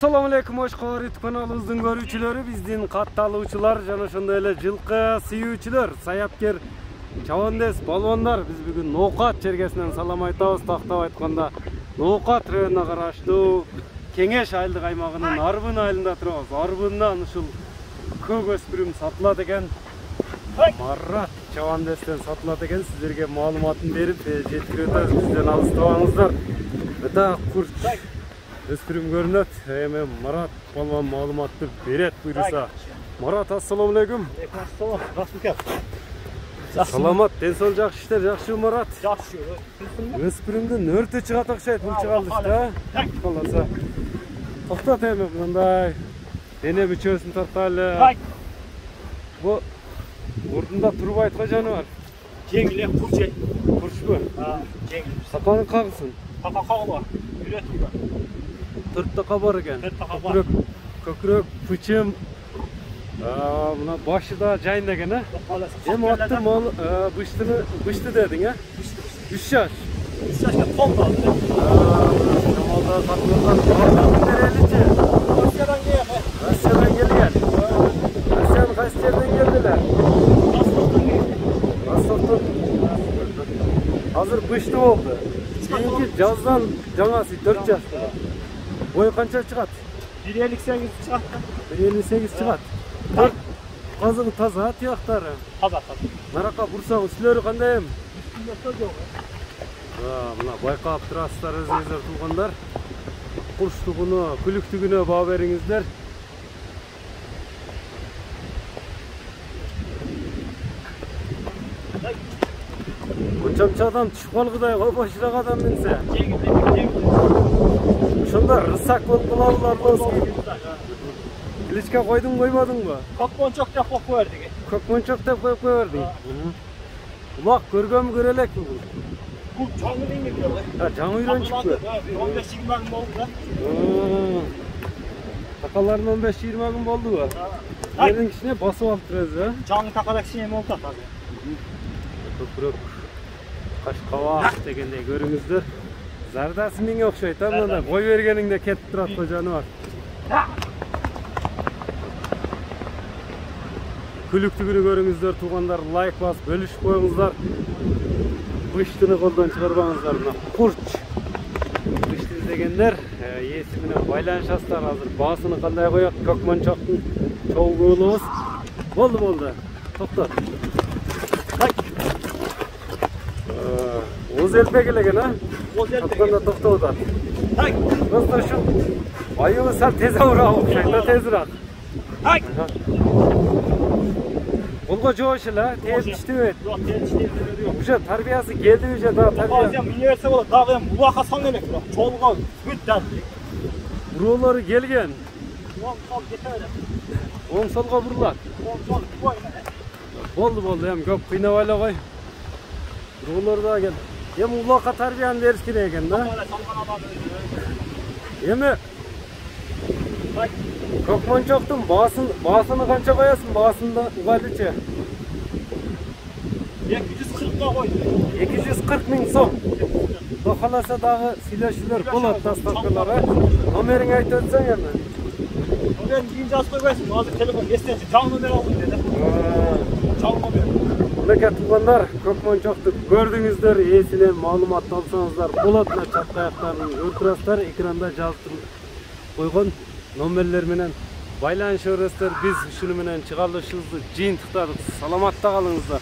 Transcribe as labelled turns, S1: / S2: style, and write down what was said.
S1: Assalamu alaikum, hoş geldiniz kanalımızın görücüleri, bizden kattalığıçılar, jana şonday ele жылкы сүйүүчүлөр, саяпкер, чабандес, балбандар. Biz bugün Ноокат чергесинен салам айтабыз. Тактап айтканда, Ноокат районуна караштуу Кеңеш айылдык аймагынын Арбын айылында турабыз. Арбындан ушул көк өспүрүм сатылат экен. Марат чабандестен сатылат экен. Сиздерге маалыматын берип жеткирип өтөбүз. Бизден алыстабаңыздар. Өтө курч өспүрүм көрүнөт. Эми Марат балбан маалыматты берет буйруса. Марат, ассаламу алейкум.
S2: Ассалам, рахмет.
S1: Саламат, денсол жакшы иштер, жакшыбы Марат?
S2: Жакшы.
S1: Өспүрүмдүн өртү чыгат окшойт, бул чыгалдыш да. Каласа. Токтот эми мындай. Дене мүчөсүн тарталы. Бу ордунда турбай айткан жаны бар.
S2: Жеңиле курчай.
S1: Курчпу?
S2: Жеңил.
S1: Сапаны кагылсын.
S2: Кагылба. Үйрөтүлгөн.
S1: Төрттөкка бар экен. Көкүрөк, пычым. Мына башы да жайында экен, а? Эми аттын мал бышты дедиң, а? 3 жаш.
S2: 3 жашка толду.
S1: Шамалда сатылган береличи. Россиядан келген. Россиянын кайсы жерден келдилер? Ростовдон. Азыр бышты болду. Кийинки жаздан жаңасы 4 жаш. Бою канча чыгат?
S2: 1.58 чыгат.
S1: 1.58 чыгат. Казыгы таза, тияктары.
S2: Таза.
S1: Наракка бурсаң үстүлөрү кандай эми?
S2: Үстүндө жок.
S1: Мына байкап турасыздар өзүңүздөр туугандар. Курчтугуну, күлүктүгүнө баа бериңиздер. Чамчадан түшүп калгыдай койбошураак адам минсе. Ошондо рысак болуп калабылар. Иличке койдуң койбодуңбу?
S2: Көкмончок деп коюп бердик.
S1: Көкмончок деп коюп бердиң. Улак көргөм көрө элек бул.
S2: Бул жаңы деңгел келди.
S1: Жаңы үйрөнчүкпү?
S2: 15-20 күн болду да.
S1: Такалардын 15-20 күн болдубу? Жердин кичине басып алып турабыз, а?
S2: Жаңы такада кичине болду азыр.
S1: Көкүрөк кашкабак дегендей көрүңүздөр. Зардасы миңе окшойт, а мындай бой бергениңде кетип турат го жаныбар. Күлүктүгүнү көрүңүздөр туугандар, лайк басып бөлүшүп коюңуздар. Быштыны колдон чыгарбаңыздар. Мына курч. Бышты издегендер ээси менен байланышасыздар. Азыр баасыны кандай коет, көкмончоктун чогуу болобуз. Болду. Токтот. Оз элбек экен, а?
S2: Оз элбек.
S1: Тоткондо токтоп атат. Просто ушу айыбы сал тез ауырак окшойт, да тезирак. Колго жоош эле, тээптиштебейт.
S2: Жок, тээптиштебейт жок.
S1: Уже тарбиясы келди, уже да тарбия.
S2: Азыр мине берсе болот, дагы эми улакка сан элек бирок. Жолго бүт дат.
S1: Буроолору келген.
S2: Оң сол кете берет.
S1: Оң солго бурулат.
S2: Оң сол койма.
S1: Болду, эми көп кыйнабай эле кой. Буроолор да келди. Эми улакка тарбияны бериш керек экен да. Эми көкмончоктун баасыны канча коесуң? Баасында угайлычы?
S2: 240 койду.
S1: 240 000 сом. Каласа дагы сүйлөшүүлөр болот таставкалар, а? Номериңи айтып өтсөң эми.
S2: Номерин кийин жазып койбойсуң, азыр телефон эстенчи жаңы номер алдым деди. Жаңы номер.
S1: Мынакей туугандар, көкмончокту көрдүңүздөр, ээсинен маалымат алсаңыздар болот. Мына чат аяктарын көрүп турасыздар, экранда жазып койгон номерлер менен байланышып бересиздер. Биз ушуну менен чыгарылышыбызды жыйынтыктадык. Саламатта калыңыздар.